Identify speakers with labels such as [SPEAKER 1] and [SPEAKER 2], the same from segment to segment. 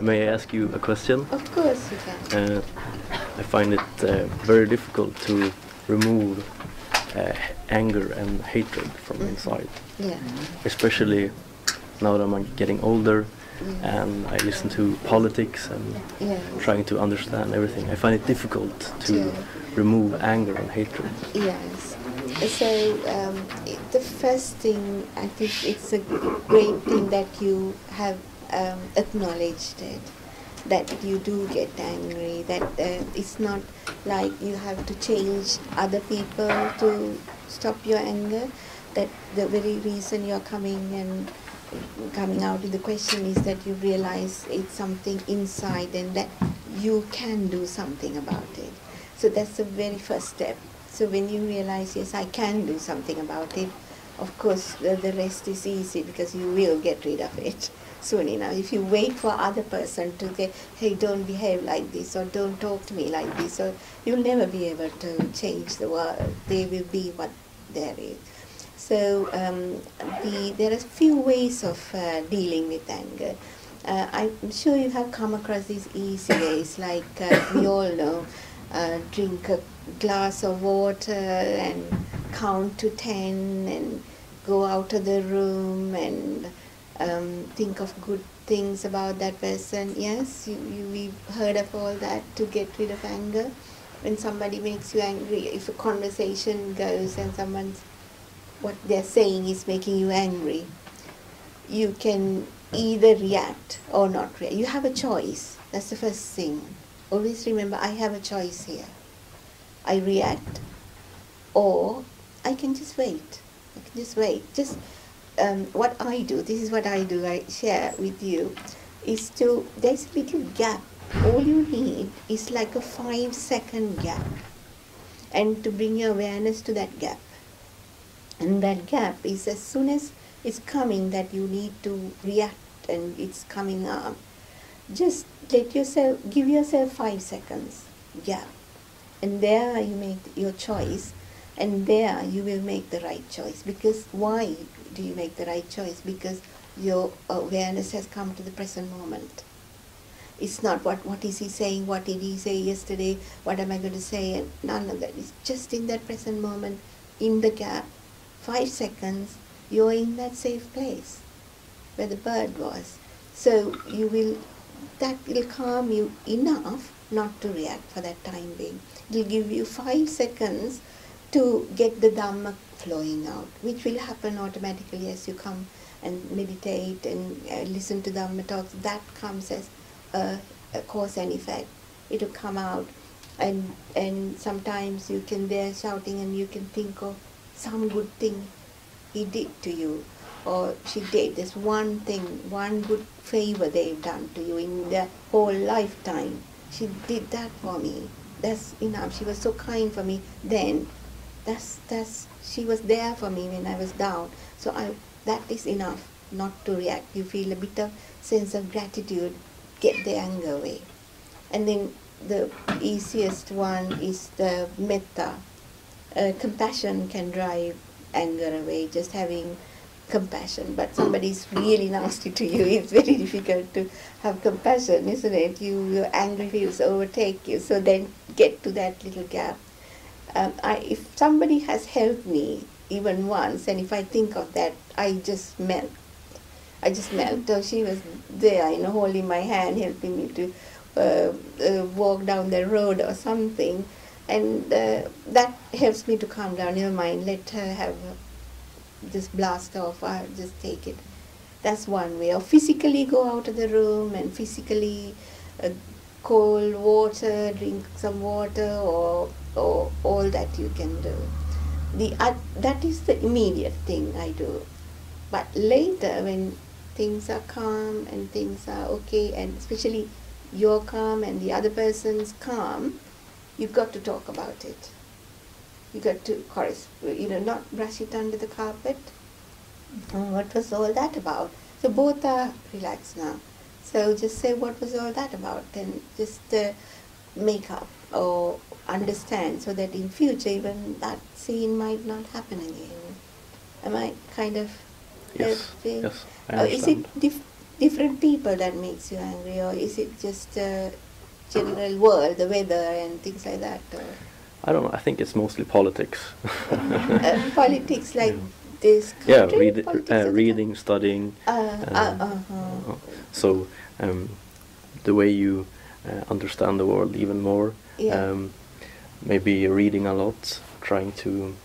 [SPEAKER 1] May I ask you a question?
[SPEAKER 2] Of course you can.
[SPEAKER 1] I find it very difficult to remove anger and hatred from inside.
[SPEAKER 2] Yeah.
[SPEAKER 1] Especially now that I'm getting older and I listen to politics and trying to understand everything. I find it difficult to remove anger and hatred.
[SPEAKER 2] Yes. So the first thing, I think it's a great thing that you have acknowledged it, that you do get angry, that it's not like you have to change other people to stop your anger, that the very reason you're coming out with the question is that you realize it's something inside and that you can do something about it. So that's the very first step. So when you realize, yes, I can do something about it, of course the rest is easy because you will get rid of it soon enough. If you wait for other person to say, hey, don't behave like this, or don't talk to me like this, or you'll never be able to change the world. They will be what there is. So there are a few ways of dealing with anger. I'm sure you have come across these easy ways, like we all know, drink a glass of water and count to 10 and go out of the room and think of good things about that person. Yes, we've heard of all that to get rid of anger. When somebody makes you angry, if a conversation goes and what they're saying is making you angry, you can either react or not react. You have a choice. That's the first thing. Always remember, I have a choice here. I react, or I can just wait. I can just wait. Just what I do, this is what I do, I share with you, is there's a little gap. All you need is like a 5-second gap, and to bring your awareness to that gap. And that gap is as soon as it's coming that you need to react and it's coming up, just give yourself 5 seconds gap. And there you make your choice, and there you will make the right choice. Because why do you make the right choice? Because your awareness has come to the present moment. It's not what is he saying, what did he say yesterday, what am I going to say, and none of that. It's just in that present moment, in the gap, 5 seconds, you're in that safe place where the bird was. So that will calm you enough not to react for that time being. It will give you 5 seconds to get the dhamma flowing out, which will happen automatically as you come and meditate and listen to dhamma talks. That comes as a cause and effect. It will come out, and sometimes you can there shouting and you can think of some good thing he did to you, or she did. There's one thing, one good favor they've done to you in their whole lifetime. She did that for me. That's enough. She was so kind for me then. She was there for me when I was down. So that is enough not to react. You feel a bit of sense of gratitude, get the anger away. And then the easiest one is the metta. Compassion can drive anger away, just having compassion. But somebody's really nasty to you, it's very difficult to have compassion, isn't it? Your anger feels overtake you. So then get to that little gap. If somebody has helped me even once, and if I think of that, I just melt. So she was there, holding my hand, helping me to walk down the road or something. And that helps me to calm down. Never mind, let her have just blast off, I'll just take it. That's one way. Or physically go out of the room and physically cold water, drink some water, or all that you can do. That is the immediate thing I do. But later, when things are calm and things are okay, and especially you're calm and the other person's calm, you've got to talk about it. You got to not brush it under the carpet. What was all that about? So both are relaxed now. So just say, what was all that about? And just make up or understand, so that in future even that scene might not happen again. Am I kind of
[SPEAKER 1] Yes,
[SPEAKER 2] helping?
[SPEAKER 1] yes, I understand.
[SPEAKER 2] Is it different people that makes you angry, or is it just general world, the weather and things like that? Or?
[SPEAKER 1] I don't know. I think it's mostly politics.
[SPEAKER 2] Politics like this
[SPEAKER 1] Yeah,
[SPEAKER 2] country? Politics
[SPEAKER 1] reading, studying. So the way you understand the world even more.
[SPEAKER 2] Yeah.
[SPEAKER 1] Maybe reading a lot, trying to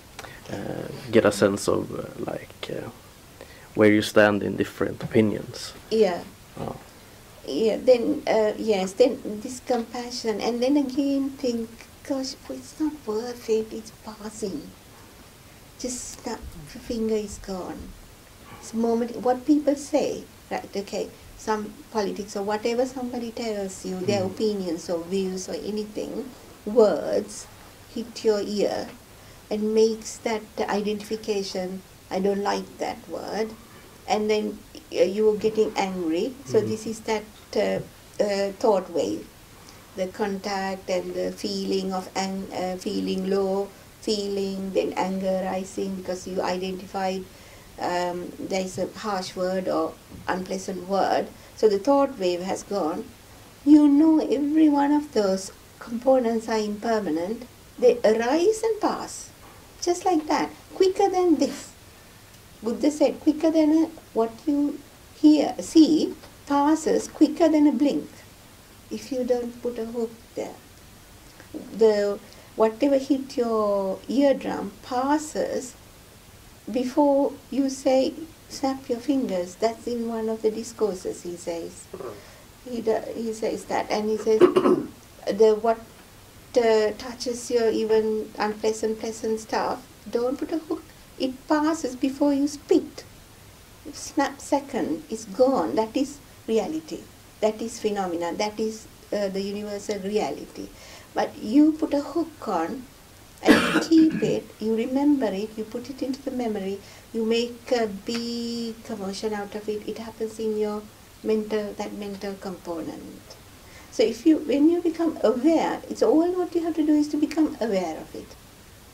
[SPEAKER 1] get a sense of where you stand in different opinions.
[SPEAKER 2] Yeah. Yeah. Then yes. Then this compassion, and then again think, gosh, it's not worth it. It's passing. Just snap the finger is gone. It's moment. What people say, right? Okay. Some politics or whatever somebody tells you, their opinions or views or anything, words hit your ear and makes that identification, I don't like that word, and then you are getting angry. So this is that thought wave, the contact and the feeling of feeling low, feeling then anger rising because you identified there is a harsh word or unpleasant word. So the thought wave has gone. You know every one of those components are impermanent. They arise and pass. Just like that. Quicker than this. Buddha said, quicker than what you see, passes quicker than a blink. If you don't put a hook there. Whatever hit your eardrum passes before you say, snap your fingers. That's in one of the discourses, he says. He says that, and he says, what touches your even pleasant stuff, don't put a hook. It passes before you spit. Snap second, it's gone. That is reality. That is phenomena. That is the universal reality. But you put a hook on, and you keep it, you remember it, you put it into the memory, you make a big commotion out of it, it happens in your mental component. So when you become aware, it's all what you have to do is to become aware of it.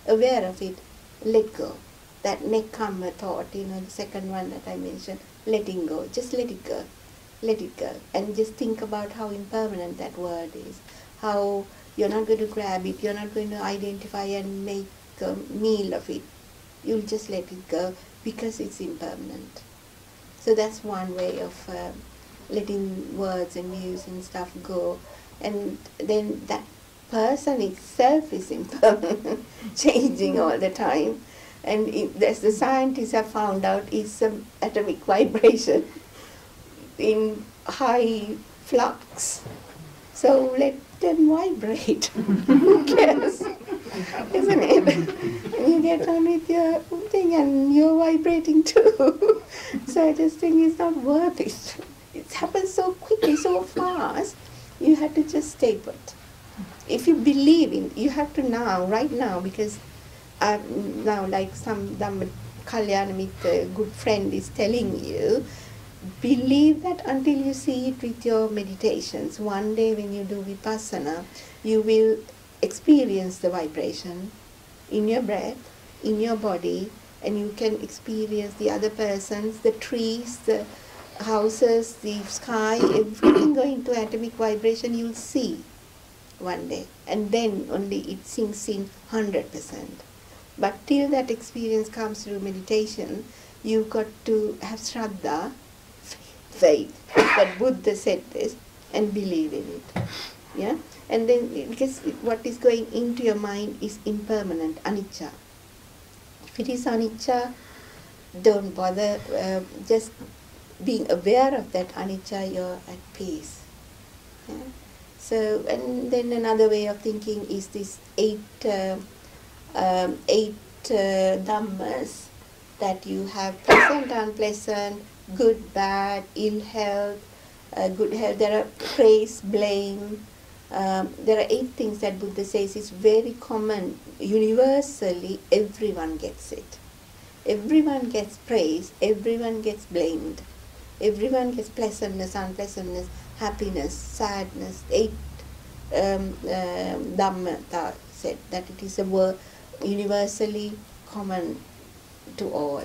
[SPEAKER 2] Aware of it, let go. That nekkhamma thought, the second one that I mentioned, letting go, just let it go. Let it go. And just think about how impermanent that word is, how you're not going to grab it, you're not going to identify and make a meal of it. You'll just let it go because it's impermanent. So that's one way of letting words and views and stuff go. And then that person itself is impermanent, changing all the time. And as the scientists have found out, it's an atomic vibration in high flux. So let them vibrate. Who cares? Isn't it? And you get on with your thing and you're vibrating too. So I just think it's not worth it. It happens so quickly, so fast. You have to just stay put. If you believe in, you have to now, right now, because now like some Dhamma Kalyana Mitra, good friend is telling you, believe that until you see it with your meditations. One day when you do vipassana, you will experience the vibration in your breath, in your body, and you can experience the other persons, the trees, the houses, the sky, everything going to atomic vibration. You'll see one day, and then only it sinks in 100%. But till that experience comes through meditation, you've got to have shraddha, faith, that Buddha said this, and believe in it. Yeah? And then, because what is going into your mind is impermanent, anicca. If it is anicca, don't bother, just being aware of that anicca, you're at peace. Yeah? So, and then another way of thinking is this eight dhammas that you have: pleasant, unpleasant, good, bad, ill health, good health. There are praise, blame. There are 8 things that Buddha says is very common. Universally, everyone gets it. Everyone gets praise. Everyone gets blamed. Everyone gets pleasantness, unpleasantness, happiness, sadness. 8 Dhamma said that it is a word universally common to all.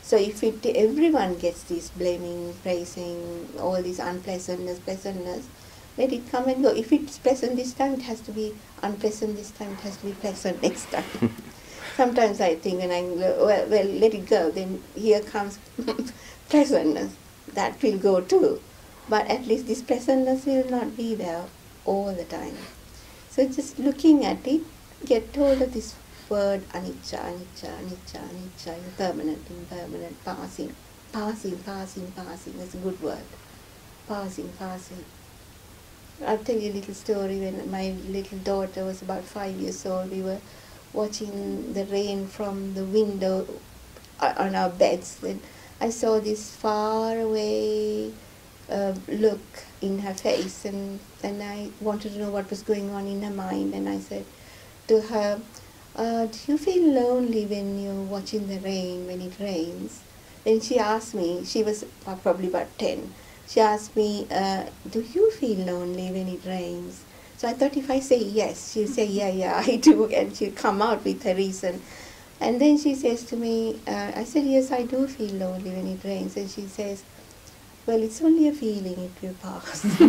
[SPEAKER 2] So if everyone gets this blaming, praising, all this unpleasantness, pleasantness, let it come and go. If it's pleasant this time, it has to be unpleasant this time, it has to be pleasant next time. Sometimes I think when I go, well, let it go, then here comes pleasantness. That will go too. But at least this pleasantness will not be there all the time. So just looking at it, get hold of this word anicca, anicca, anicca, anicca, impermanent, impermanent, passing, passing, passing, passing. That's a good word. Passing, passing. I'll tell you a little story. When my little daughter was about 5 years old, we were watching the rain from the window on our beds. Then I saw this far away look in her face, and I wanted to know what was going on in her mind, and I said to her, do you feel lonely when you're watching the rain, when it rains? Then she asked me, she was probably about 10, she asked me, do you feel lonely when it rains? So I thought if I say yes, she'll say, yeah, I do, and she'll come out with her reason. And then she says to me, I said, yes, I do feel lonely when it rains. And she says, well, it's only a feeling, it will pass. So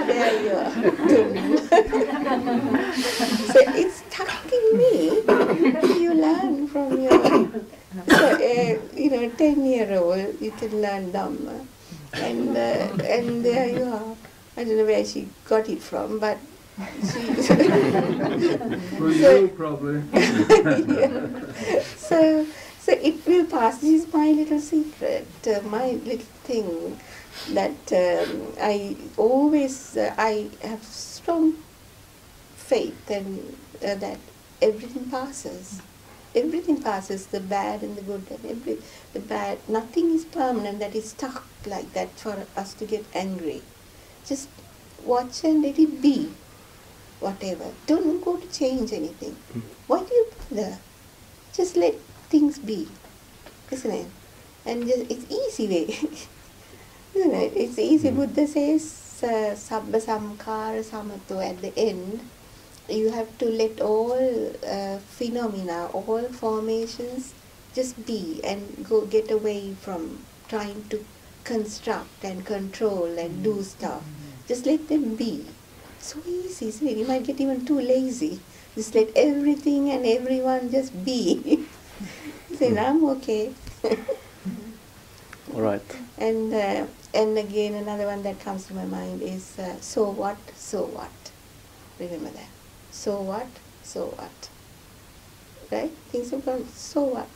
[SPEAKER 2] there you are. So it's stuck in me. You learn from your, 10-year-old, you can learn Dhamma. And there you are. I don't know where she got it from, but she...
[SPEAKER 3] For you, probably.
[SPEAKER 2] Yeah. So it will pass. This is my little secret, my little thing that I always, I have strong faith and that everything passes. Everything passes, the bad and the good, and the bad. Nothing is permanent that is stuck like that for us to get angry. Just watch and let it be, whatever. Don't go to change anything. Why do you bother? Just let things be, isn't it? And just, it's easy way, isn't it? It's easy. Buddha says, sabba samkara samato at the end. You have to let all phenomena, all formations just be and go get away from trying to construct and control and do stuff. Just let them be. So easy, isn't it? You might get even too lazy. Just let everything and everyone just be. Say, I'm okay.
[SPEAKER 1] All right.
[SPEAKER 2] And again, another one that comes to my mind is, so what, so what? Remember that. So what, so what? Right? Things have gone, so what?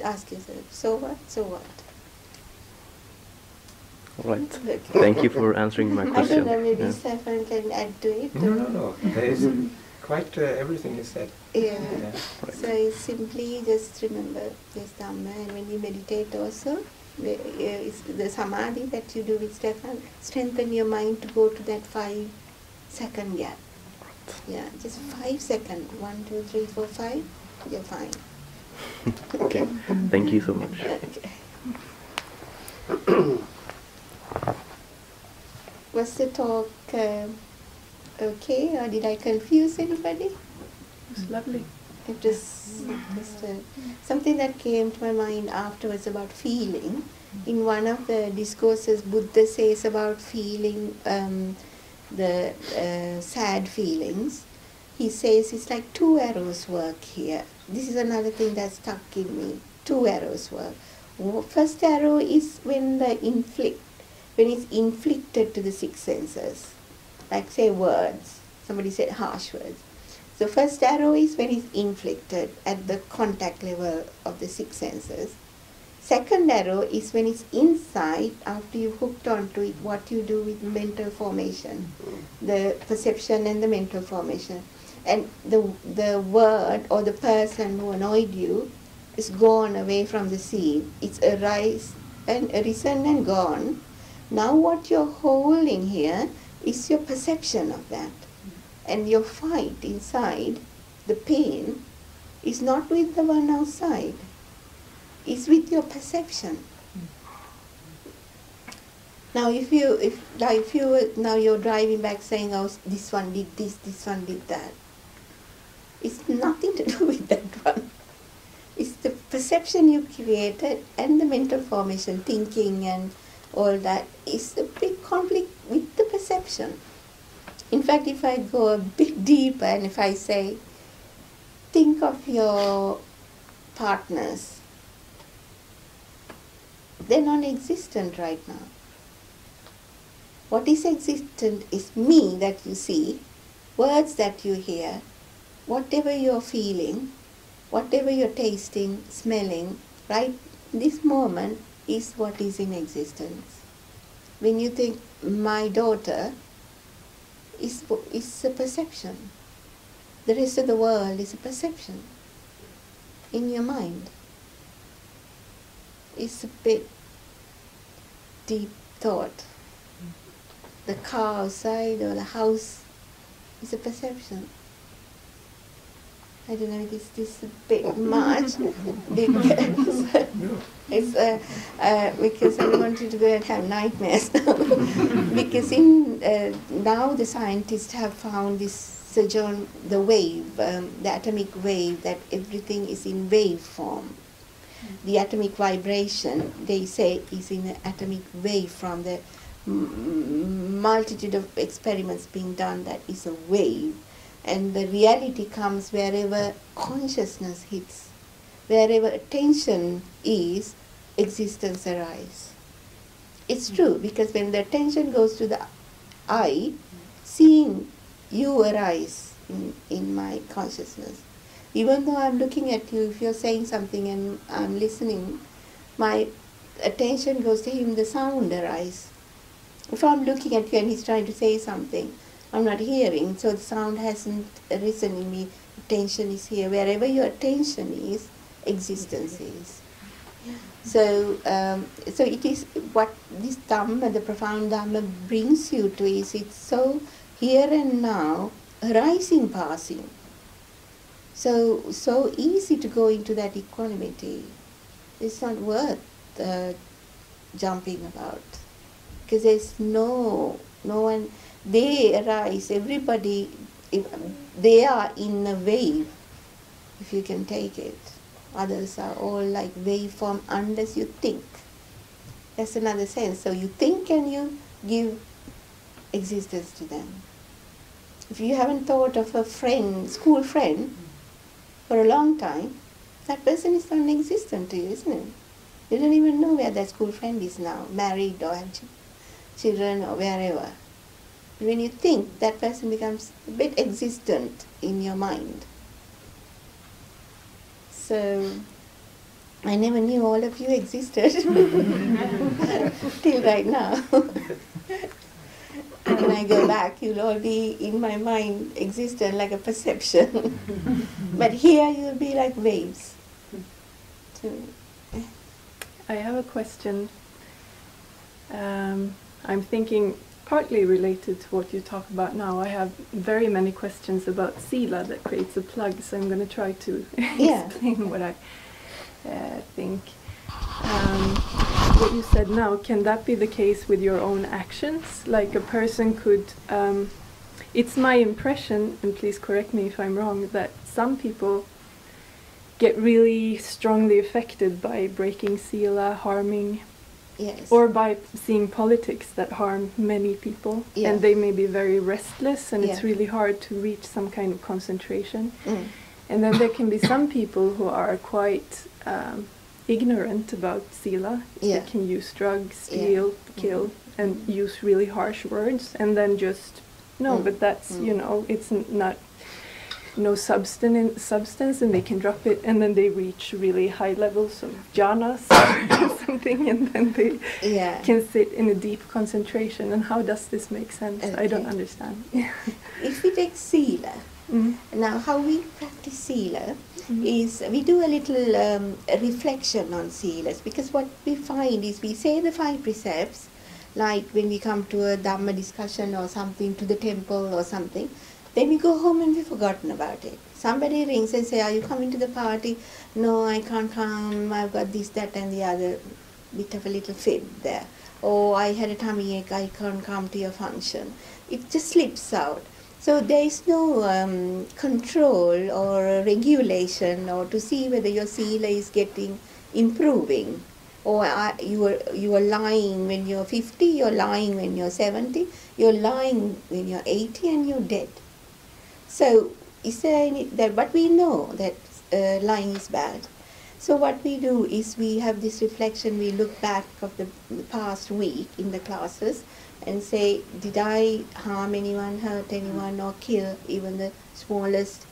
[SPEAKER 2] Ask yourself, so what, so what?
[SPEAKER 1] All right.
[SPEAKER 2] Okay.
[SPEAKER 1] Thank you for answering my
[SPEAKER 2] I
[SPEAKER 1] question.
[SPEAKER 2] don't know, maybe
[SPEAKER 1] Yeah.
[SPEAKER 2] Stefan can add to it.
[SPEAKER 4] No. There is quite everything is said.
[SPEAKER 2] Yeah.
[SPEAKER 1] Right.
[SPEAKER 2] So it's simply just remember this Dhamma, and when you meditate also, it's the samadhi that you do with Stefan, strengthen your mind to go to that 5-second gap. Yeah, just 5 seconds. 1, 2, 3, 4, 5. You're fine.
[SPEAKER 1] Okay. Thank you so much.
[SPEAKER 2] Okay. Was the talk okay, or did I confuse anybody?
[SPEAKER 5] It's lovely.
[SPEAKER 2] It was just something that came to my mind afterwards about feeling. In one of the discourses, Buddha says about feeling the sad feelings. He says it's like 2 arrows work here. This is another thing that stuck in me. 2 arrows work. First arrow is when it's inflicted to the 6 senses. Like say words. Somebody said harsh words. So first arrow is when it's inflicted at the contact level of the 6 senses. Second arrow is when it's inside, after you've hooked onto it, what you do with mental formation, the perception and the mental formation. And the word or the person who annoyed you is gone away from the seed. It's arisen and gone. Now what you're holding here is your perception of that. And your fight inside, the pain, is not with the one outside. It's with your perception. Now if you're driving back saying, oh, this one did this one did that, it's nothing to do with that one. perception you created and the mental formation, thinking and all that is a big conflict with the perception. In fact, if I go a bit deeper and if I say, think of your partners, they're non-existent right now. What is existent is me that you see, words that you hear, whatever you're feeling, whatever you're tasting, smelling, right this moment is what is in existence. When you think, my daughter, is a perception. The rest of the world is a perception in your mind. It's a bit deep thought. The car outside or the house is a perception. I don't know if this is a bit much because I don't want you to go and have nightmares. Because now the scientists have found this sojourn, the wave, the atomic wave, that everything is in wave form. The atomic vibration, they say, is in an atomic wave from the multitude of experiments being done, that is a wave. And the reality comes wherever consciousness hits. Wherever attention is, existence arises. It's true, because when the attention goes to the I, seeing you arise in my consciousness. Even though I'm looking at you, if you're saying something and I'm listening, my attention goes to him, the sound arises. If I'm looking at you and he's trying to say something, I'm not hearing, so the sound hasn't arisen in me. Attention is here. Wherever your attention is, existence is. So, so it is what this Dhamma, the profound Dhamma, brings you to is it's so here and now, arising, passing. So easy to go into that equanimity. It's not worth jumping about, because there's no one. They arise, everybody, they are in a wave, if you can take it. Others are all like waveform unless you think. That's another sense. So you think and you give existence to them. If you haven't thought of a friend, school friend, for a long time, that person is non-existent to you, isn't it? You don't even know where that school friend is now, married or have children or wherever. When you think, that person becomes a bit existent in your mind. So, I never knew all of you existed till right now. When I go back, you'll all be in my mind existent like a perception. But here you'll be like waves.
[SPEAKER 5] I have a question. I'm thinking, partly related to what you talk about now, I have very many questions about sila that creates a plug, so I'm going to try to explain what I think. What you said now, can that be the case with your own actions? Like a person could, it's my impression, and please correct me if I'm wrong, that some people get really strongly affected by breaking sila, harming, or by seeing politics that harm many people, and they may be very restless, and it's really hard to reach some kind of concentration. And then there can be some people who are quite ignorant about sila. They can use drugs, steal, kill, and use really harsh words, and then just but that's it's not no substance, and they can drop it, and then they reach really high levels of jhanas or something, and then they can sit in a deep concentration. And how does this make sense? I don't understand.
[SPEAKER 2] If we take sila, now how we practice sila is we do a little reflection on silas, because what we find is we say the 5 precepts, like when we come to a Dhamma discussion or something, to the temple or something. Then we go home and we've forgotten about it. Somebody rings and say, are you coming to the party? No, I can't come, I've got this, that and the other, bit of a little fib there. Oh, I had a tummy ache, I can't come to your function. It just slips out. So there is no control or regulation or to see whether your sila is improving. Or you are lying when you're 50, you're lying when you're 70, you're lying when you're 80 and you're dead. So is there any, that, but we know that lying is bad. So what we do is we have this reflection, we look back of the past week in the classes and say, did I harm anyone, hurt anyone, or kill even the smallest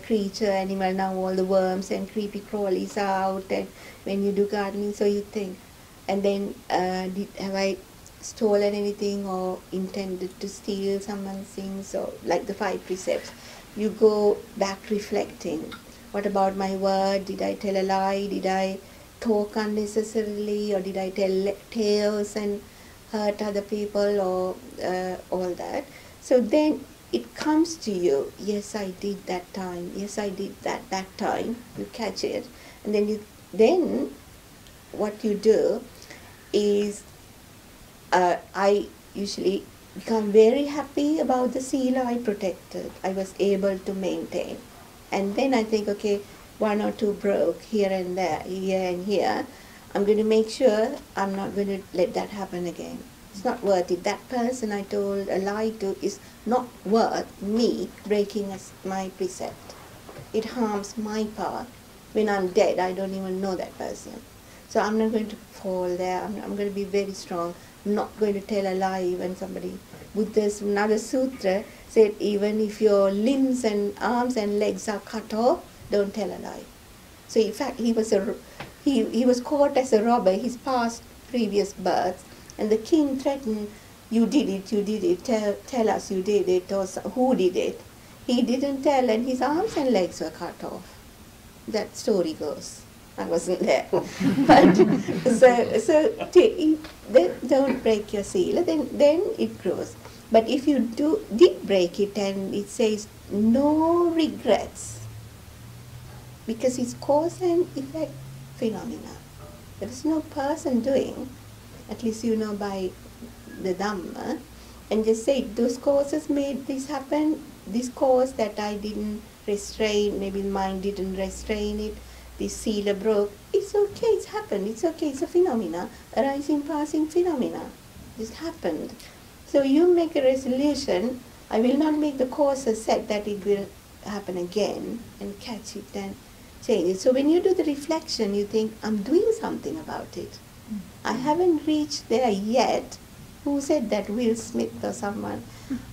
[SPEAKER 2] creature, animal? Now all the worms and creepy crawlies are out, and when you do gardening, so you think. And then have I stolen anything or intended to steal someone's things, or like the 5 precepts? You go back reflecting. What about my word? Did I tell a lie? Did I talk unnecessarily? Or did I tell tales and hurt other people, or all that? So then it comes to you, yes, I did that time. Yes, I did that time. You catch it. And then what you do is, I usually become very happy about the sila I protected, I was able to maintain. And then I think, okay, 1 or 2 broke here and there, here and here. I'm going to make sure I'm not going to let that happen again. It's not worth it. That person I told a lie to is not worth me breaking my precept. It harms my path. When I'm dead, I don't even know that person. So I'm not going to fall there. I'm going to be very strong. I'm not going to tell a lie when somebody. Buddha's another sutra said, even if your limbs and arms and legs are cut off, don't tell a lie. So in fact, he was caught as a robber, his previous births, and the king threatened, you did it, tell us you did it, or who did it. He didn't tell, and his arms and legs were cut off. That story goes. I wasn't there. But then don't break your sila, then it grows. But if you did break it, and it says no regrets, because it's cause and effect phenomena. There is no person doing, at least you know by the Dhamma, and just say those causes made this happen, this cause that I didn't restrain, maybe mind didn't restrain it, this sila broke, it's okay, it's happened, it's okay, it's a phenomena, arising, passing phenomena, it happened. So you make a resolution, I will not make the cause a set that it will happen again, and catch it and change it. So when you do the reflection, you think, I'm doing something about it. I haven't reached there yet. Who said that? Will Smith or someone.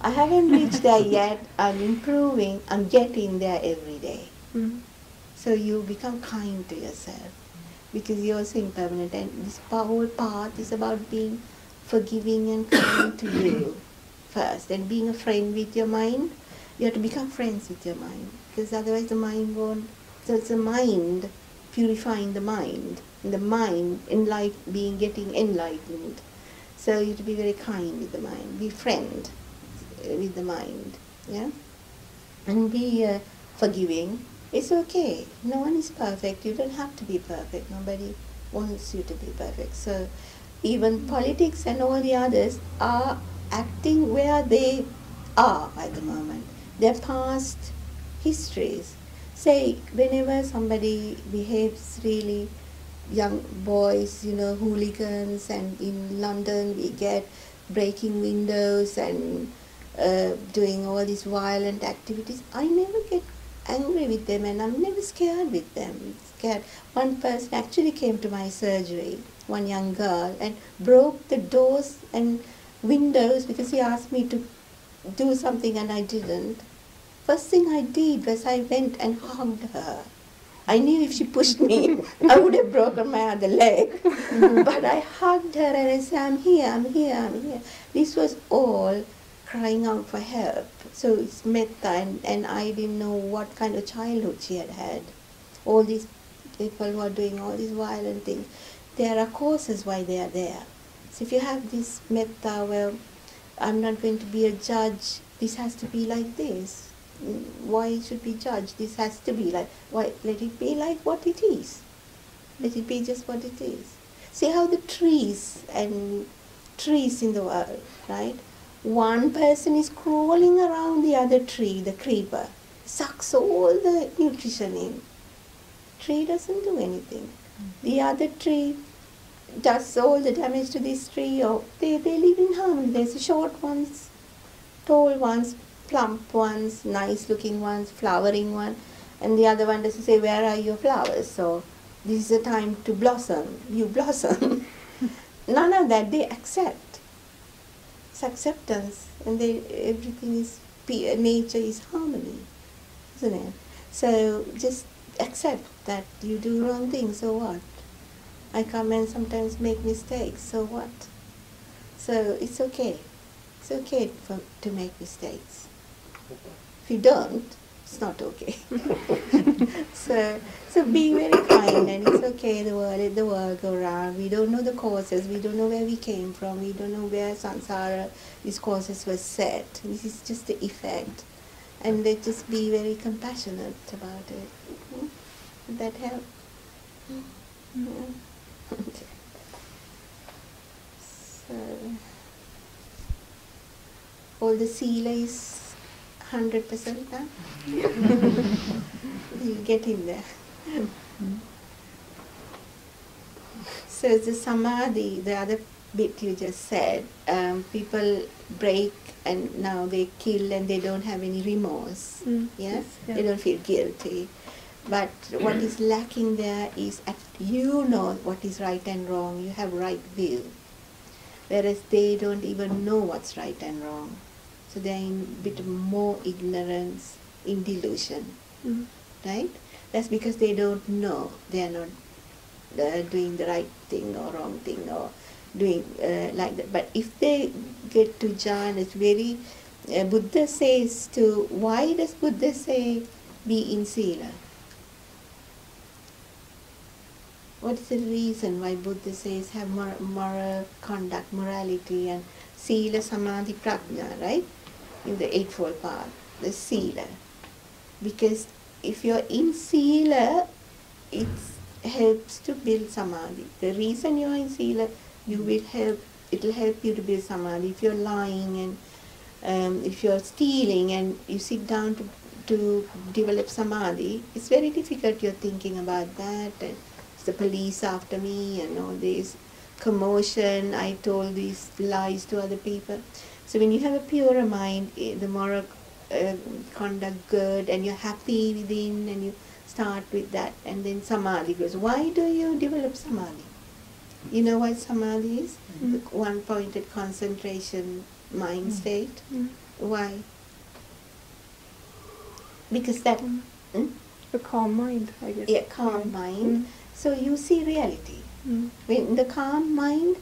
[SPEAKER 2] I haven't reached there yet. I'm improving. I'm getting there every day. So you become kind to yourself, because you're also impermanent, and this whole path is about being forgiving and kind to you first, and being a friend with your mind. You have to become friends with your mind, because otherwise the mind won't. So it's the mind purifying the mind, and the mind getting enlightened. So you have to be very kind with the mind, be friend with the mind, yeah, and be forgiving. It's okay. No one is perfect. You don't have to be perfect. Nobody wants you to be perfect. So even politics and all the others are acting where they are at the moment. Their past histories. Say, whenever somebody behaves really, young boys, hooligans, and in London we get breaking windows and doing all these violent activities, I never get angry with them, and I'm never scared with them. One person actually came to my surgery, one young girl, and broke the doors and windows because he asked me to do something and I didn't. First thing I did was I went and hugged her. I knew if she pushed me, I would have broken my other leg. But I hugged her and I said, I'm here, I'm here, I'm here. This was all crying out for help. So it's metta, and I didn't know what kind of childhood she had had. All these people who are doing all these violent things, there are causes why they are there. So if you have this metta, well, I'm not going to be a judge, this has to be like this. Why it should be judged? This has to be like, why? Let it be like what it is. Let it be just what it is. See how the trees in the world, right, one person is crawling around the other tree, the creeper, sucks all the nutrition in. Tree doesn't do anything. The other tree does all the damage to this tree, or they live in harmony. There's the short ones, tall ones, plump ones, nice looking ones, flowering one, and the other one doesn't say, where are your flowers? So this is the time to blossom. You blossom. None of that, they accept. It's acceptance, and everything is, nature is harmony, isn't it? So just accept that you do wrong things, so what? I come and sometimes make mistakes, so what? So it's okay. It's okay to make mistakes. If you don't, it's not okay. So be very kind, and it's okay, let the world go round. We don't know the causes, we don't know where we came from, we don't know where samsara, these causes were set. This is just the effect. And let's just be very compassionate about it. Would that help? So, all the sila is 100% now? You get in there. So the samadhi, the other bit you just said, people break and now they kill and they don't have any remorse. Yes? They don't feel guilty. But what is lacking there is you know what is right and wrong, you have right view. Whereas they don't even know what's right and wrong. So they're in a bit more ignorance, in delusion. Right? That's because they don't know. They are not doing the right thing or wrong thing or doing like that. But if they get to jhana, it's very, Buddha says to, why does Buddha say be in sila? What is the reason why Buddha says have moral conduct, morality, and sila, samadhi, prajna, right? In the Eightfold Path, the sila. Because if you're in sila, it helps to build samadhi. The reason you're in sila, it will help you to build samadhi. If you're lying and if you're stealing and you sit down to develop samadhi, it's very difficult. You're thinking about that, and it's the police after me, and all this commotion, I told these lies to other people. So when you have a purer mind, the moral conduct good, and you're happy within, and you start with that, and then samadhi goes. Why do you develop samadhi? You know what samadhi is? The one-pointed concentration mind state. Why? Because that...
[SPEAKER 5] A calm mind, I guess.
[SPEAKER 2] Yeah, calm mind. So you see reality. When the calm mind,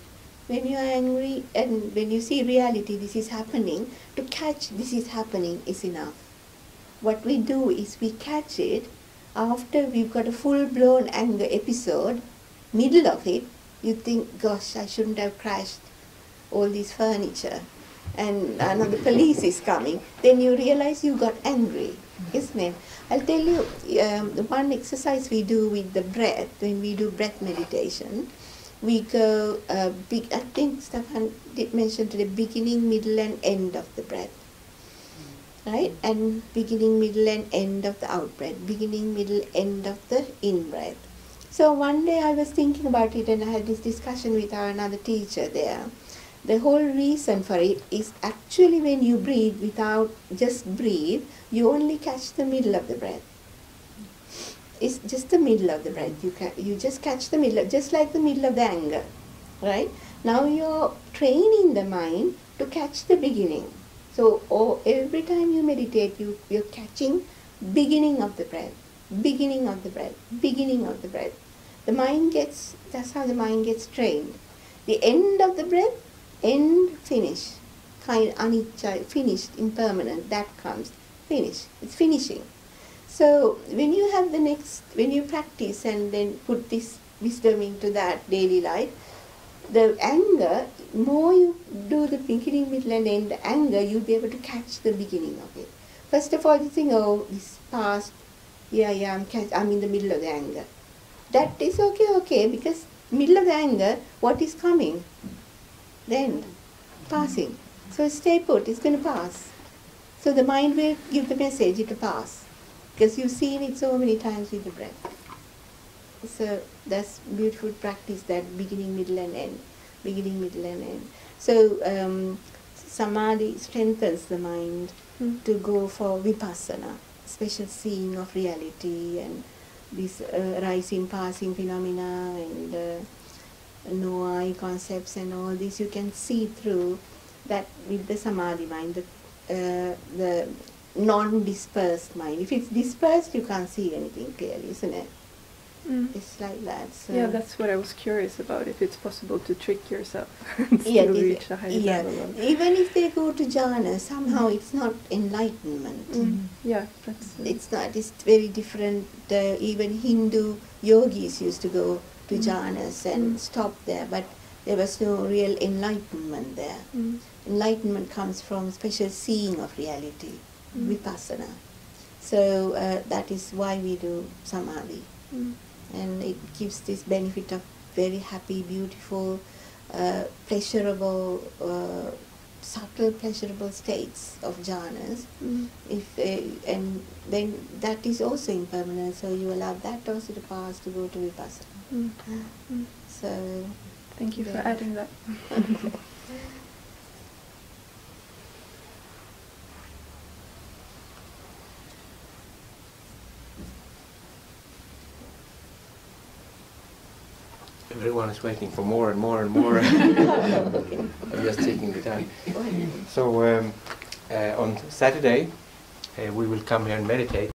[SPEAKER 2] when you are angry and when you see reality, this is happening, to catch this is happening is enough. What we do is we catch it after we've got a full-blown anger episode, middle of it, you think, gosh, I shouldn't have crashed all this furniture, and the police is coming. Then you realize you got angry, isn't it? I'll tell you the one exercise we do with the breath, when we do breath meditation, we go, I think Stefan did mention to the beginning, middle and end of the breath. Right? And beginning, middle and end of the out breath. Beginning, middle, end of the in breath. So one day I was thinking about it and I had this discussion with another teacher there. The whole reason for it is actually when you breathe without just breathe, you only catch the middle of the breath. It's just the middle of the breath. You just catch the middle, just like the middle of the anger. Right? Now you're training the mind to catch the beginning. So every time you meditate, you're catching beginning of the breath, beginning of the breath, beginning of the breath. That's how the mind gets trained. The end of the breath, end, finish. Kind of anicca, finished, impermanent, that comes, finish. It's finishing. So when you practice and then put this wisdom into that daily life, the anger, more you do the beginning, middle and end, the anger, you'll be able to catch the beginning of it. First of all, you think, oh, this past, I'm in the middle of the anger. That is okay, because middle of the anger, what is coming? The end, passing. So stay put, it's going to pass. So the mind will give the message, it will pass. Because you've seen it so many times with the breath. So that's beautiful practice, that beginning, middle and end. Beginning, middle and end. So samadhi strengthens the mind to go for vipassana, special seeing of reality and these rising, passing phenomena and no I concepts and all this. You can see through that with the samadhi mind, the non-dispersed mind. If it's dispersed, you can't see anything clearly, isn't it? It's like that. So
[SPEAKER 5] yeah, that's what I was curious about, if it's possible to trick yourself and still reach a higher level of...
[SPEAKER 2] Even if they go to jhana, somehow it's not enlightenment.
[SPEAKER 5] Yeah, that's...
[SPEAKER 2] It's not, it's very different. Even Hindu yogis used to go to jhanas and stop there, but there was no real enlightenment there. Enlightenment comes from special seeing of reality, vipassana. So that is why we do samadhi. And it gives this benefit of very happy, beautiful, pleasurable, subtle pleasurable states of jhanas. And then that is also impermanent, so you allow that also to pass to go to vipassana. So
[SPEAKER 5] thank you for adding that.
[SPEAKER 4] Everyone is waiting for more and more and more. I'm just taking the time. So on Saturday we will come here and meditate.